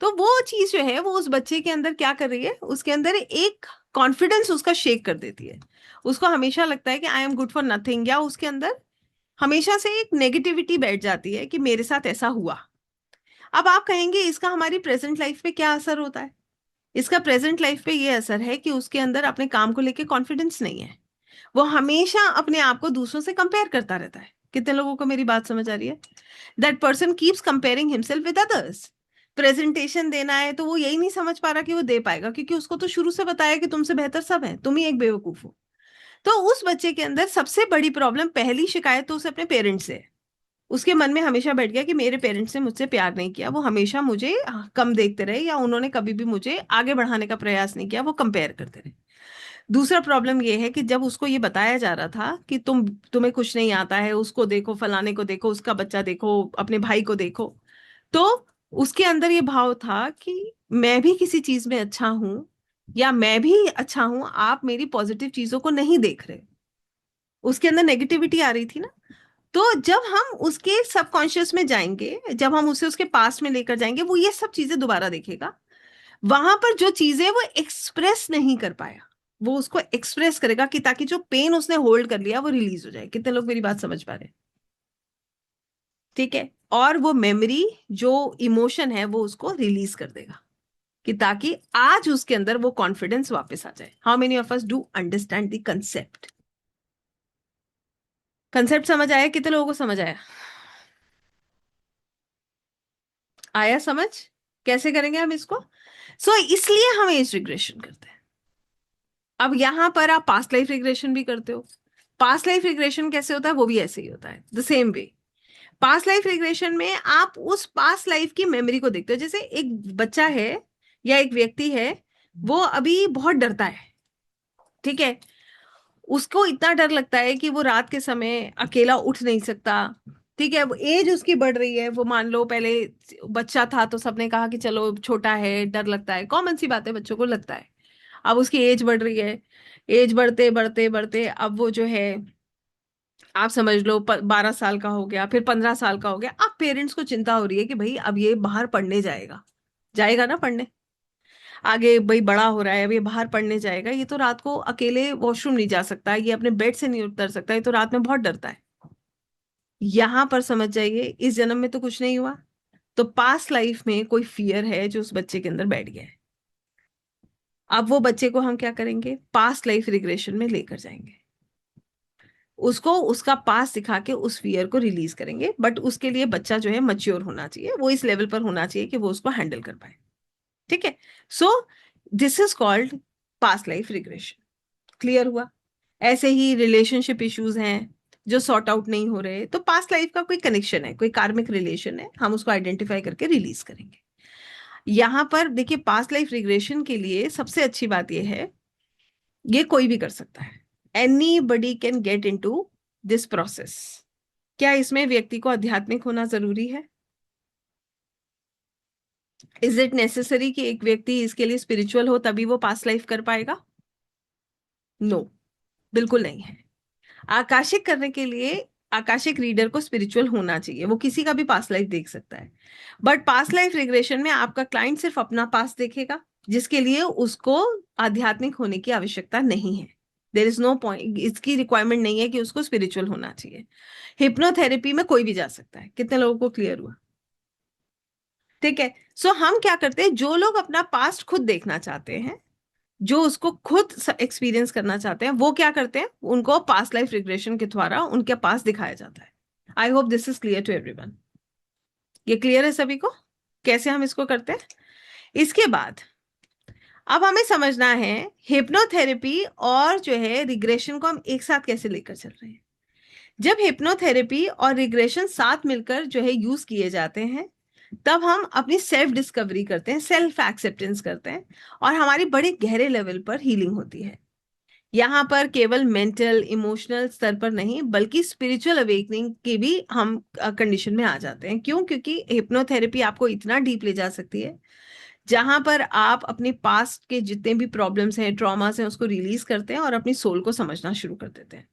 तो वो चीज जो है वो उस बच्चे के अंदर क्या कर रही है? उसके अंदर एक कॉन्फिडेंस उसका शेक कर देती है। उसको हमेशा लगता है कि I am good for nothing, या उसके अंदर हमेशा से एक नेगेटिविटी बैठ जाती है कि मेरे साथ ऐसा हुआ। अब आप कहेंगे इसका हमारी प्रेजेंट लाइफ पे क्या असर होता है? इसका प्रेजेंट लाइफ पे ये असर है कि उसके अंदर अपने काम को लेके कॉन्फिडेंस नहीं है। वो हमेशा अपने आप को दूसरों से कंपेयर करता रहता है। कितने लोगों को मेरी बात समझ आ रही है? That person keeps comparing himself with others. Presentation देना है तो वो यही नहीं समझ पा रहा कि वो दे पाएगा, क्योंकि उसको तो शुरू से बताया कि तुमसे बेहतर सब है, तुम ही एक बेवकूफ हो। तो उस बच्चे के अंदर सबसे बड़ी प्रॉब्लम, पहली शिकायत तो उसे अपने पेरेंट्स से है। उसके मन में हमेशा बैठ गया कि मेरे पेरेंट्स ने मुझसे प्यार नहीं किया, वो हमेशा मुझे कम देखते रहे, या उन्होंने कभी भी मुझे आगे बढ़ाने का प्रयास नहीं किया, वो कंपेयर करते रहे। दूसरा प्रॉब्लम ये है कि जब उसको ये बताया जा रहा था कि तुम्हें कुछ नहीं आता है, उसको देखो, फलाने को देखो, उसका बच्चा देखो, अपने भाई को देखो, तो उसके अंदर ये भाव था कि मैं भी किसी चीज में अच्छा हूं, या मैं भी अच्छा हूं, आप मेरी पॉजिटिव चीजों को नहीं देख रहे। उसके अंदर नेगेटिविटी आ रही थी ना। तो जब हम उसके सबकॉन्शियस में जाएंगे, जब हम उसे उसके पास में लेकर जाएंगे, वो ये सब चीजें दोबारा देखेगा। वहां पर जो चीजें वो एक्सप्रेस नहीं कर पाया, वो उसको एक्सप्रेस करेगा, कि ताकि जो पेन उसने होल्ड कर लिया वो रिलीज हो जाए। कितने लोग मेरी बात समझ पा रहे हैं? ठीक है, और वो मेमोरी जो इमोशन है वो उसको रिलीज कर देगा, कि ताकि आज उसके अंदर वो कॉन्फिडेंस वापस आ जाए। How many of us do understand the concept? Concept समझ आया? कितने लोगों को समझ आया? आया समझ? कैसे करेंगे हम इसको? इसलिए हम एज रिग्रेशन करते हैं। अब यहां पर आप पास्ट लाइफ रिग्रेशन भी करते हो। पास्ट लाइफ रिग्रेशन कैसे होता है? वो भी ऐसे ही होता है, the same way. Past life regression में आप उस पास्ट लाइफ की मेमोरी को देखते हो। जैसे एक बच्चा है या एक व्यक्ति है, वो अभी बहुत डरता है, ठीक है, उसको इतना डर लगता है कि वो रात के समय अकेला उठ नहीं सकता। ठीक है, वो एज उसकी बढ़ रही है, वो मान लो पहले बच्चा था तो सबने कहा कि चलो छोटा है, डर लगता है, कॉमन सी बात है, बच्चों को लगता है। अब उसकी एज बढ़ रही है, एज बढ़ते बढ़ते बढ़ते अब वो जो है, आप समझ लो 12 साल का हो गया, फिर 15 साल का हो गया। अब पेरेंट्स को चिंता हो रही है कि भाई अब ये बाहर पढ़ने जाएगा, जाएगा ना पढ़ने, आगे भाई बड़ा हो रहा है, अब ये बाहर पढ़ने जाएगा, ये तो रात को अकेले वॉशरूम नहीं जा सकता, ये अपने बेड से नहीं उतर सकता, ये तो रात में बहुत डरता है। यहां पर समझ जाइए, इस जन्म में तो कुछ नहीं हुआ, तो पास्ट लाइफ में कोई फियर है जो उस बच्चे के अंदर बैठ गया है। अब वो बच्चे को हम क्या करेंगे? पास्ट लाइफ रिग्रेशन में लेकर जाएंगे, उसको उसका पास दिखा के उस फियर को रिलीज करेंगे। बट उसके लिए बच्चा जो है मच्योर होना चाहिए, वो इस लेवल पर होना चाहिए कि वो उसको हैंडल कर पाए। ठीक है, so this is called past life regression. Clear हुआ? ऐसे ही रिलेशनशिप इश्यूज हैं जो सॉर्ट आउट नहीं हो रहे, तो पास्ट लाइफ का कोई कनेक्शन है, कोई कार्मिक रिलेशन है, हम उसको आइडेंटिफाई करके रिलीज करेंगे। यहां पर देखिए, पास्ट लाइफ रिग्रेशन के लिए सबसे अच्छी बात यह है, ये कोई भी कर सकता है, anybody can get into this process. क्या इसमें व्यक्ति को आध्यात्मिक होना जरूरी है? इज इट नेसेसरी कि एक व्यक्ति इसके लिए स्पिरिचुअल हो तभी वो पास्ट लाइफ कर पाएगा? नो, बिल्कुल नहीं है। आकाशिक करने के लिए आकाशिक रीडर को स्पिरिचुअल होना चाहिए, वो किसी का भी पास्ट लाइफ देख सकता है। बट पास्ट लाइफ रिग्रेशन में आपका क्लाइंट सिर्फ अपना पास्ट देखेगा, जिसके लिए उसको आध्यात्मिक होने की आवश्यकता नहीं है। देर इज नो पॉइंट, इसकी रिक्वायरमेंट नहीं है कि उसको स्पिरिचुअल होना चाहिए। हिप्नोथेरेपी में कोई भी जा सकता है। कितने लोगों को क्लियर हुआ? ठीक है, हम क्या करते हैं, जो लोग अपना पास्ट खुद देखना चाहते हैं, जो उसको खुद एक्सपीरियंस करना चाहते हैं, वो क्या करते हैं, उनको पास्ट लाइफ रिग्रेशन के द्वारा उनके पास दिखाया जाता है। I hope this is clear to everyone. ये क्लियर है सभी को कैसे हम इसको करते हैं? इसके बाद अब हमें समझना है हिप्नोथेरेपी और जो है रिग्रेशन को हम एक साथ कैसे लेकर चल रहे हैं। जब हिप्नोथेरेपी और रिग्रेशन साथ मिलकर जो है यूज किए जाते हैं, तब हम अपनी सेल्फ डिस्कवरी करते हैं, सेल्फ एक्सेप्टेंस करते हैं, और हमारी बड़े गहरे लेवल पर हीलिंग होती है। यहाँ पर केवल मेंटल इमोशनल स्तर पर नहीं, बल्कि स्पिरिचुअल अवेकनिंग के भी हम कंडीशन में आ जाते हैं। क्यों? क्योंकि हिप्नोथेरेपी आपको इतना डीप ले जा सकती है, जहां पर आप अपने पास्ट के जितने भी प्रॉब्लम्स हैं, ट्रॉमास हैं, उसको रिलीज करते हैं और अपनी सोल को समझना शुरू कर देते हैं।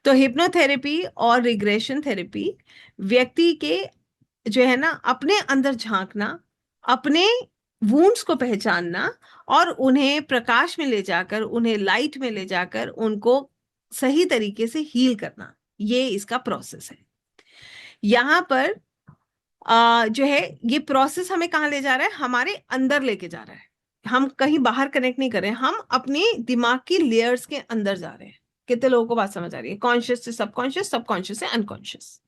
तो हिप्नोथेरेपी और रिग्रेशन थेरेपी व्यक्ति के जो है ना, अपने अंदर झांकना, अपने वुंड्स को पहचानना, और उन्हें प्रकाश में ले जाकर, उन्हें लाइट में ले जाकर उनको सही तरीके से हील करना, ये इसका प्रोसेस है। यहाँ पर जो है, ये प्रोसेस हमें कहाँ ले जा रहा है? हमारे अंदर लेके जा रहा है। हम कहीं बाहर कनेक्ट नहीं कर रहे हैं, हम अपने दिमाग की लेयर्स के अंदर जा रहे हैं। कितने लोगों को बात समझ आ रही है? कॉन्शियस से सबकॉन्शियस, सबकॉन्शियस से अनकॉन्शियस।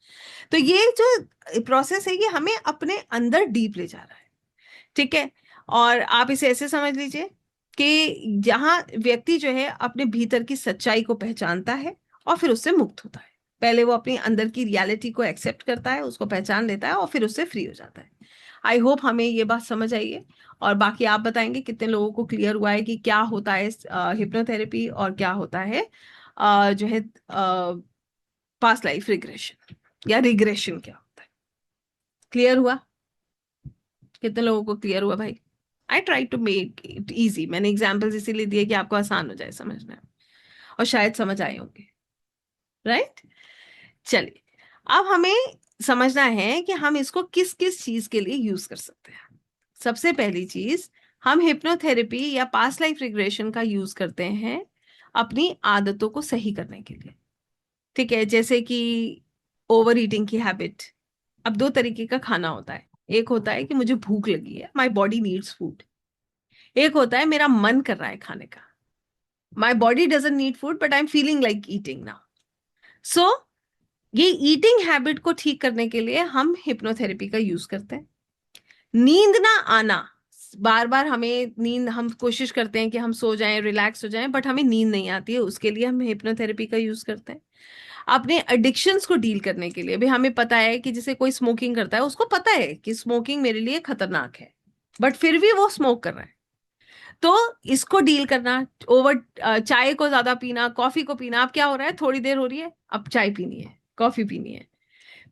तो ये जो प्रोसेस है, ये हमें अपने अंदर डीप ले जा रहा है। ठीक है, और आप इसे ऐसे समझ लीजिए कि जहां व्यक्ति जो है अपने भीतर की सच्चाई को पहचानता है और फिर उससे मुक्त होता है। पहले वो अपनी अंदर की रियलिटी को एक्सेप्ट करता है, उसको पहचान लेता है और फिर उससे फ्री हो जाता है। आई होप हमें ये बात समझ आई है। और बाकी आप बताएंगे कितने लोगों को क्लियर हुआ है कि क्या होता है हिप्नोथेरेपी और क्या होता है जो है पास्ट लाइफ रिग्रेशन, या रिग्रेशन क्या होता है। क्लियर हुआ? कितने लोगों को क्लियर हुआ भाई? I try to make it easy, मैंने एग्जाम्पल्स इसीलिए दिए कि आपको आसान हो जाए समझना, और शायद समझ आए होंगे। राइट, चलिए, अब हमें समझना है कि हम इसको किस किस चीज के लिए यूज कर सकते हैं। सबसे पहली चीज, हम हिप्नोथेरेपी या पास्ट लाइफ रिग्रेशन का यूज करते हैं अपनी आदतों को सही करने के लिए। ठीक है, जैसे कि ओवर ईटिंग की हैबिट, अब दो तरीके का खाना होता है, एक होता है कि मुझे भूख लगी है, माई बॉडी नीड्स फूड। एक होता है मेरा मन कर रहा है खाने का, my body doesn't need food but I am feeling like eating now. So ये ईटिंग हैबिट को ठीक करने के लिए हम हिप्नोथेरेपी का यूज करते हैं। नींद ना आना, बार बार हमें नींद, हम कोशिश करते हैं कि हम सो जाएं, रिलैक्स हो जाएं, बट हमें नींद नहीं आती है, उसके लिए हम हिप्नोथेरेपी का यूज करते हैं। अपने एडिक्शंस को डील करने के लिए भी हमें पता है कि जैसे कोई स्मोकिंग करता है, उसको पता है कि स्मोकिंग मेरे लिए खतरनाक है, बट फिर भी वो स्मोक कर रहा है। तो इसको डील करना, ओवर चाय को ज्यादा पीना, कॉफी को पीना, अब क्या हो रहा है, थोड़ी देर हो रही है, अब चाय पीनी है, कॉफी पीनी है,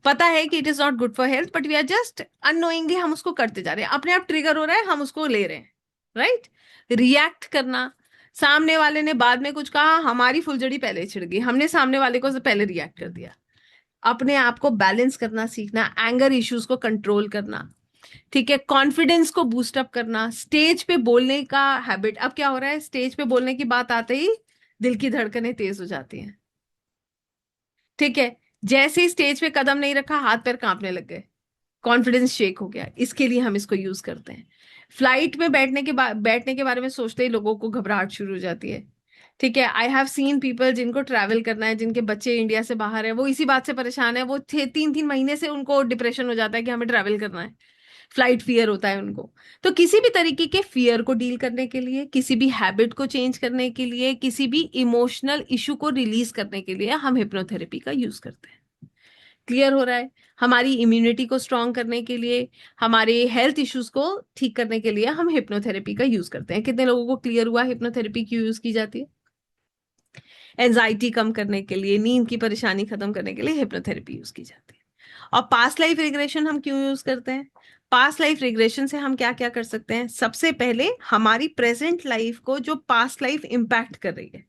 पता है कि it is not good for health, but we are just unknowingly हम उसको करते जा रहे हैं, अपने आप ट्रिगर हो रहा है, हम उसको ले रहे हैं। राइट। रिएक्ट करना, सामने वाले ने बाद में कुछ कहा, हमारी फुलझड़ी पहले छिड़ गई, हमने सामने वाले को पहले रिएक्ट कर दिया। अपने आप को बैलेंस करना सीखना, एंगर इश्यूज को कंट्रोल करना, ठीक है, कॉन्फिडेंस को बूस्ट अप करना, स्टेज पे बोलने का हैबिट। अब क्या हो रहा है, स्टेज पे बोलने की बात आते ही दिल की धड़कनें तेज हो जाती हैं, ठीक है, जैसे ही स्टेज पे कदम नहीं रखा, हाथ पैर कांपने लग गए, कॉन्फिडेंस शेक हो गया। इसके लिए हम इसको यूज करते हैं। फ्लाइट में बैठने के बारे में सोचते ही लोगों को घबराहट शुरू हो जाती है, ठीक है। आई हैव सीन पीपल जिनको ट्रैवल करना है, जिनके बच्चे इंडिया से बाहर है, वो इसी बात से परेशान है, वो 3 3 महीने से उनको डिप्रेशन हो जाता है कि हमें ट्रैवल करना है, फ्लाइट फियर होता है उनको। तो किसी भी तरीके के फियर को डील करने के लिए, किसी भी हैबिट को चेंज करने के लिए, किसी भी इमोशनल इशू को रिलीज करने के लिए हम हिप्नोथेरेपी का यूज करते हैं। क्लियर हो रहा है? हमारी इम्यूनिटी को स्ट्रांग करने के लिए, हमारे हेल्थ इश्यूज को ठीक करने के लिए हम हिप्नोथेरेपी का यूज करते हैं। कितने लोगों को क्लियर हुआ हिप्नोथेरेपी क्यों यूज की जाती है? एंजाइटी कम करने के लिए, नींद की परेशानी खत्म करने के लिए हिप्नोथेरेपी यूज की जाती है। और पास्ट लाइफ रिग्रेशन हम क्यों यूज करते हैं? पास्ट लाइफ रिग्रेशन से हम क्या क्या कर सकते हैं? सबसे पहले हमारी प्रेजेंट लाइफ को जो पास्ट लाइफ इंपैक्ट कर रही है,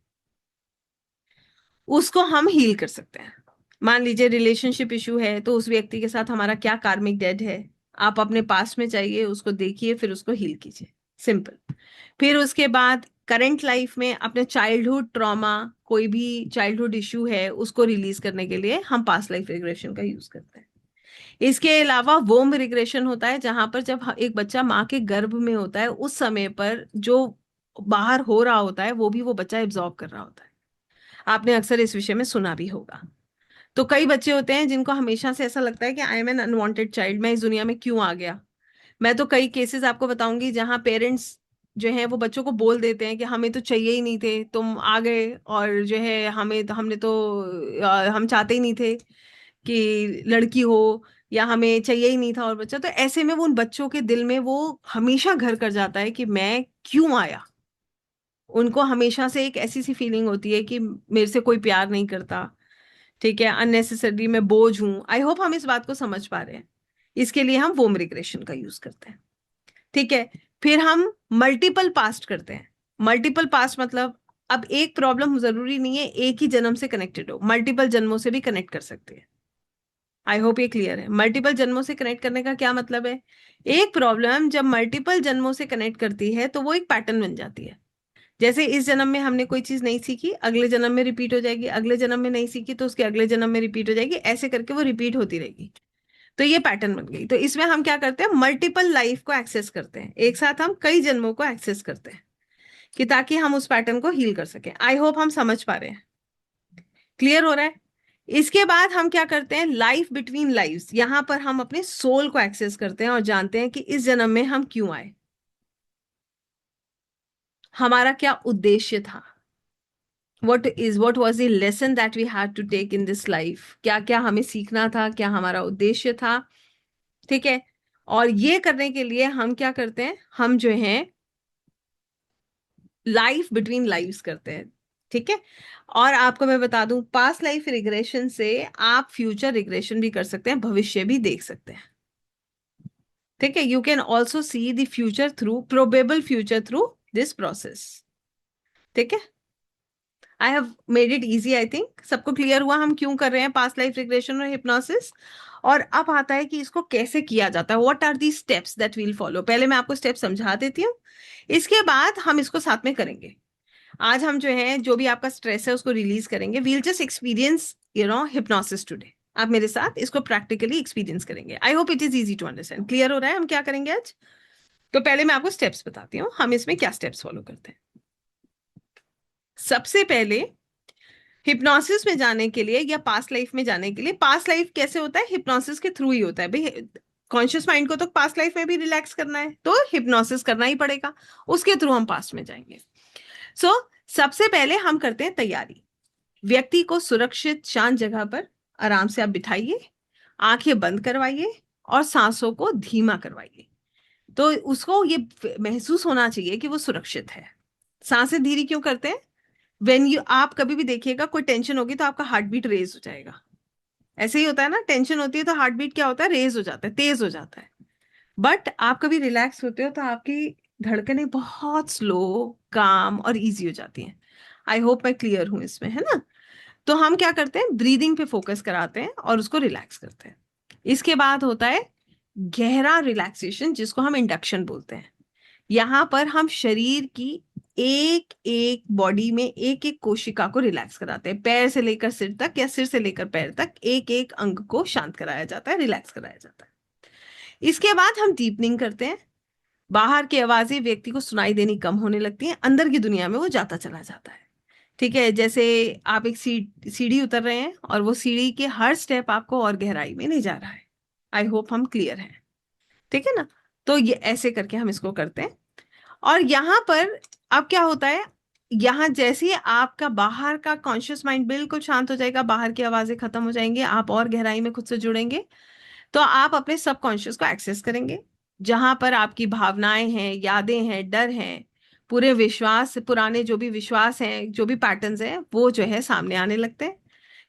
उसको हम हील कर सकते हैं। मान लीजिए रिलेशनशिप इशू है, तो उस व्यक्ति के साथ हमारा क्या कार्मिक डेट है, आप अपने पास्ट में जाइए, उसको देखिए, फिर उसको हील कीजिए, सिंपल। फिर उसके बाद करंट लाइफ में अपने चाइल्डहुड ट्रॉमा, कोई भी चाइल्डहुड इशू है, उसको रिलीज करने के लिए हम पास्ट लाइफ रिग्रेशन का यूज करते हैं। इसके अलावा वोम रिग्रेशन होता है, जहां पर जब एक बच्चा माँ के गर्भ में होता है, उस समय पर जो बाहर हो रहा होता है वो भी वो बच्चा एब्जॉर्ब कर रहा होता है। आपने अक्सर इस विषय में सुना भी होगा। तो कई बच्चे होते हैं जिनको हमेशा से ऐसा लगता है कि I am an unwanted child, मैं इस दुनिया में क्यों आ गया। मैं तो कई केसेस आपको बताऊंगी जहां पेरेंट्स जो है वो बच्चों को बोल देते हैं कि हमें तो चाहिए ही नहीं थे, तुम आ गए, और जो है हमें हमने तो हम चाहते ही नहीं थे कि लड़की हो, या हमें चाहिए ही नहीं था और बच्चा। तो ऐसे में वो उन बच्चों के दिल में वो हमेशा घर कर जाता है कि मैं क्यों आया। उनको हमेशा से एक ऐसी सी फीलिंग होती है कि मेरे से कोई प्यार नहीं करता, ठीक है, अननेसेसरली मैं बोझ हूं। आई होप हम इस बात को समझ पा रहे हैं। इसके लिए हम वोम रिग्रेशन का यूज करते हैं, ठीक है। फिर हम मल्टीपल पास्ट करते हैं। मल्टीपल पास्ट मतलब, अब एक प्रॉब्लम जरूरी नहीं है एक ही जन्म से कनेक्टेड हो, मल्टीपल जन्मों से भी कनेक्ट कर सकते हैं। आई होप ये क्लियर है। मल्टीपल जन्मों से कनेक्ट करने का क्या मतलब है? एक प्रॉब्लम जब मल्टीपल जन्मों से कनेक्ट करती है तो वो एक पैटर्न बन जाती है। जैसे इस जन्म में हमने कोई चीज नहीं सीखी, अगले जन्म में रिपीट हो जाएगी, अगले जन्म में नहीं सीखी तो उसके अगले जन्म में रिपीट हो जाएगी, ऐसे करके वो रिपीट होती रहेगी। तो ये पैटर्न बन गई। तो इसमें हम क्या करते हैं, मल्टीपल लाइफ को एक्सेस करते हैं, एक साथ हम कई जन्मों को एक्सेस करते हैं, कि ताकि हम उस पैटर्न को हील कर सकें। आई होप हम समझ पा रहे हैं। क्लियर हो रहा है? इसके बाद हम क्या करते हैं, लाइफ बिटवीन लाइव्स, यहां पर हम अपने सोल को एक्सेस करते हैं और जानते हैं कि इस जन्म में हम क्यों आए, हमारा क्या उद्देश्य था, what was the lesson that we had to take in this life, क्या क्या हमें सीखना था, क्या हमारा उद्देश्य था, ठीक है। और ये करने के लिए हम क्या करते हैं, हम जो है लाइफ बिटवीन लाइव्स करते हैं, ठीक है। और आपको मैं बता दूं, पास्ट लाइफ रिग्रेशन से आप फ्यूचर रिग्रेशन भी कर सकते हैं, भविष्य भी देख सकते हैं, ठीक है। You can also see the future through, probable future through this process, ठीक है। I have made it easy, I think सबको क्लियर हुआ हम क्यों कर रहे हैं पास्ट लाइफ रिग्रेशन और हिप्नोसिस। और अब आता है कि इसको कैसे किया जाता है, what are the steps that we'll follow. पहले मैं आपको स्टेप समझा देती हूँ, इसके बाद हम इसको साथ में करेंगे। आज हम जो है, जो भी आपका स्ट्रेस है उसको रिलीज करेंगे, we'll just experience hypnosis today. आप मेरे साथ इसको प्रैक्टिकली एक्सपीरियंस करेंगे। I hope it is easy to understand. Clear हो रहा है हम क्या करेंगे आज? तो पहले मैं आपको स्टेप्स बताती हूँ हम इसमें क्या स्टेप्स फॉलो करते हैं। सबसे पहले हिप्नोसिस में जाने के लिए या पास्ट लाइफ में जाने के लिए, पास्ट लाइफ कैसे होता है? हिप्नोसिस के थ्रू ही होता है भाई। कॉन्शियस माइंड को तो पास्ट लाइफ में भी रिलैक्स करना है तो हिप्नोसिस करना ही पड़ेगा, उसके थ्रू हम पास्ट में जाएंगे। सो सबसे पहले हम करते हैं तैयारी। व्यक्ति को सुरक्षित शांत जगह पर आराम से आप बिठाइए, आंखें बंद करवाइए और सांसों को धीमा करवाइए। तो उसको ये महसूस होना चाहिए कि वो सुरक्षित है। सांसें धीरे क्यों करते हैं? वेन यू, आप कभी भी देखिएगा कोई टेंशन होगी तो आपका हार्ट बीट रेज हो जाएगा। ऐसे ही होता है ना, टेंशन होती है तो हार्ट बीट क्या होता है? रेज हो जाता है, तेज हो जाता है। बट आप कभी रिलैक्स होते हो तो आपकी धड़कनें बहुत स्लो, काम और इजी हो जाती हैं। आई होप मैं क्लियर हूं इसमें, है ना? तो हम क्या करते हैं, ब्रीदिंग पे फोकस कराते हैं और उसको रिलैक्स करते हैं। इसके बाद होता है गहरा रिलैक्सेशन, जिसको हम इंडक्शन बोलते हैं। यहाँ पर हम शरीर की एक एक बॉडी में एक एक कोशिका को रिलैक्स कराते हैं। पैर से लेकर सिर तक या सिर से लेकर पैर तक एक एक अंग को शांत कराया जाता है, रिलैक्स कराया जाता है। इसके बाद हम डीपनिंग करते हैं। बाहर की आवाजें व्यक्ति को सुनाई देनी कम होने लगती हैं, अंदर की दुनिया में वो जाता चला जाता है। ठीक है, जैसे आप एक सीढ़ी उतर रहे हैं और वो सीढ़ी के हर स्टेप आपको और गहराई में ले जा रहा है। आई होप हम क्लियर हैं। ठीक है ना? तो ये ऐसे करके हम इसको करते हैं। और यहाँ पर अब क्या होता है, यहाँ जैसे ही आपका बाहर का कॉन्शियस माइंड बिल्कुल शांत हो जाएगा, बाहर की आवाजें खत्म हो जाएंगी, आप और गहराई में खुद से जुड़ेंगे, तो आप अपने सबकॉन्शियस को एक्सेस करेंगे। जहां पर आपकी भावनाएं हैं, यादें हैं, डर हैं, पूरे विश्वास, पुराने जो भी विश्वास हैं, जो भी पैटर्न्स हैं, वो जो है सामने आने लगते हैं।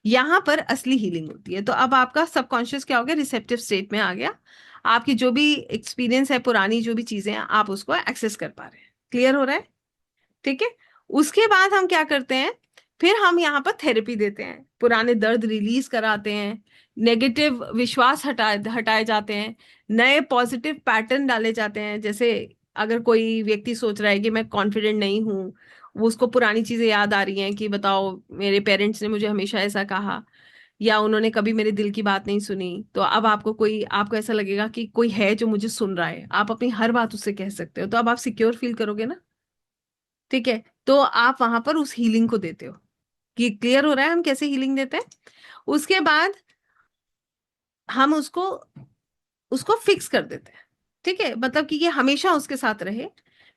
यहाँ पर असली हीलिंग होती है। तो अब आपका सबकॉन्शियस क्या हो गया? रिसेप्टिव स्टेट में आ गया। आपकी जो भी एक्सपीरियंस है, पुरानी जो भी चीजें हैं, आप उसको एक्सेस कर पा रहे हैं। क्लियर हो रहा है? ठीक है। उसके बाद हम क्या करते हैं, फिर हम यहाँ पर थेरेपी देते हैं, पुराने दर्द रिलीज कराते हैं, नेगेटिव विश्वास हटाए जाते हैं, नए पॉजिटिव पैटर्न डाले जाते हैं। जैसे अगर कोई व्यक्ति सोच रहा है कि मैं कॉन्फिडेंट नहीं हूँ, वो उसको पुरानी चीजें याद आ रही हैं कि बताओ मेरे पेरेंट्स ने मुझे हमेशा ऐसा कहा, या उन्होंने कभी मेरे दिल की बात नहीं सुनी, तो अब आपको ऐसा लगेगा कि कोई है जो मुझे सुन रहा है, आप अपनी हर बात उससे कह सकते हो, तो अब आप सिक्योर फील करोगे ना। ठीक है, तो आप वहां पर उस हीलिंग को देते हो। कि क्लियर हो रहा है हम कैसे हीलिंग देते हैं? उसके बाद हम उसको उसको फिक्स कर देते हैं। ठीक है, मतलब कि ये हमेशा उसके साथ रहे।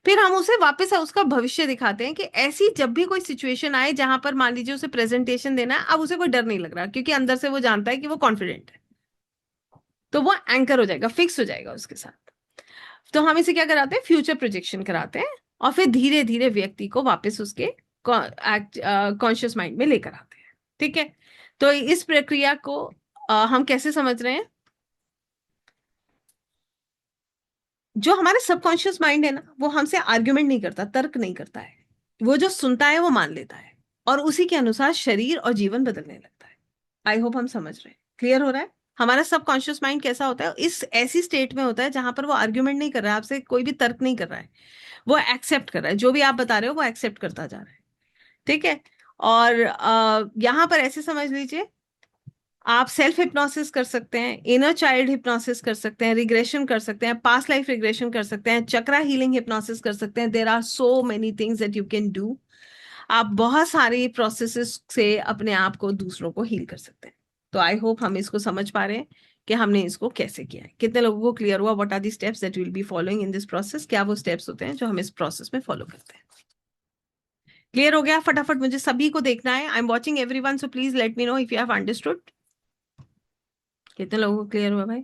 फिर हम उसे वापस उसका भविष्य दिखाते हैं कि ऐसी जब भी कोई सिचुएशन आए जहां पर मान लीजिए उसे प्रेजेंटेशन देना है, अब उसे कोई डर नहीं लग रहा, क्योंकि अंदर से वो जानता है कि वो कॉन्फिडेंट है। तो वो एंकर हो जाएगा, फिक्स हो जाएगा उसके साथ। तो हम इसे क्या कराते हैं, फ्यूचर प्रोजेक्शन कराते हैं, और फिर धीरे धीरे व्यक्ति को वापस उसके कॉन्शियस माइंड में लेकर आते हैं। ठीक है, तो इस प्रक्रिया को हम कैसे समझ रहे हैं? जो हमारे सबकॉन्शियस माइंड है ना, वो हमसे आर्ग्यूमेंट नहीं करता, तर्क नहीं करता है। वो जो सुनता है वो मान लेता है, और उसी के अनुसार शरीर और जीवन बदलने लगता है। आई होप हम समझ रहे हैं। क्लियर हो रहा है? हमारा सबकॉन्शियस माइंड कैसा होता है? इस ऐसी स्टेट में होता है जहां पर वो आर्ग्यूमेंट नहीं कर रहा है, आपसे कोई भी तर्क नहीं कर रहा है, वो एक्सेप्ट कर रहा है, जो भी आप बता रहे हो वो एक्सेप्ट करता जा रहा है। ठीक है। और यहाँ पर ऐसे समझ लीजिए, आप सेल्फ हिप्नोसिस कर सकते हैं, इनर चाइल्ड हिप्नोसिस कर सकते हैं, रिग्रेशन कर सकते हैं, पास्ट लाइफ रिग्रेशन कर सकते हैं, चक्रा हीलिंग हिप्नोसिस कर सकते हैं। There are so many things that you can do. आप बहुत सारी प्रोसेसेस से अपने आप को, दूसरों को हील कर सकते हैं। तो आई होप हम इसको समझ पा रहे हैं कि हमने इसको कैसे किया है। कितने लोगों को क्लियर हुआ? What are the steps that will be following in this process? क्या वो स्टेप्स होते हैं जो हम इस प्रोसेस में फॉलो करते हैं? क्लियर हो गया? फटाफट मुझे सभी को देखना है। I am watching everyone, so please let me know if you have understood. कितने लोगों को क्लियर हुआ भाई?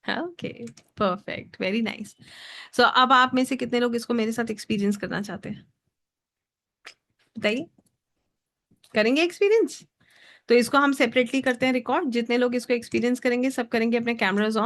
Okay, perfect, very nice. So अब आप में से कितने लोग इसको मेरे साथ एक्सपीरियंस करना चाहते हैं? बताइए, करेंगे एक्सपीरियंस? तो इसको हम सेपरेटली करते हैं रिकॉर्ड। जितने लोग इसको एक्सपीरियंस करेंगे सब करेंगे अपने कैमराज ऑन।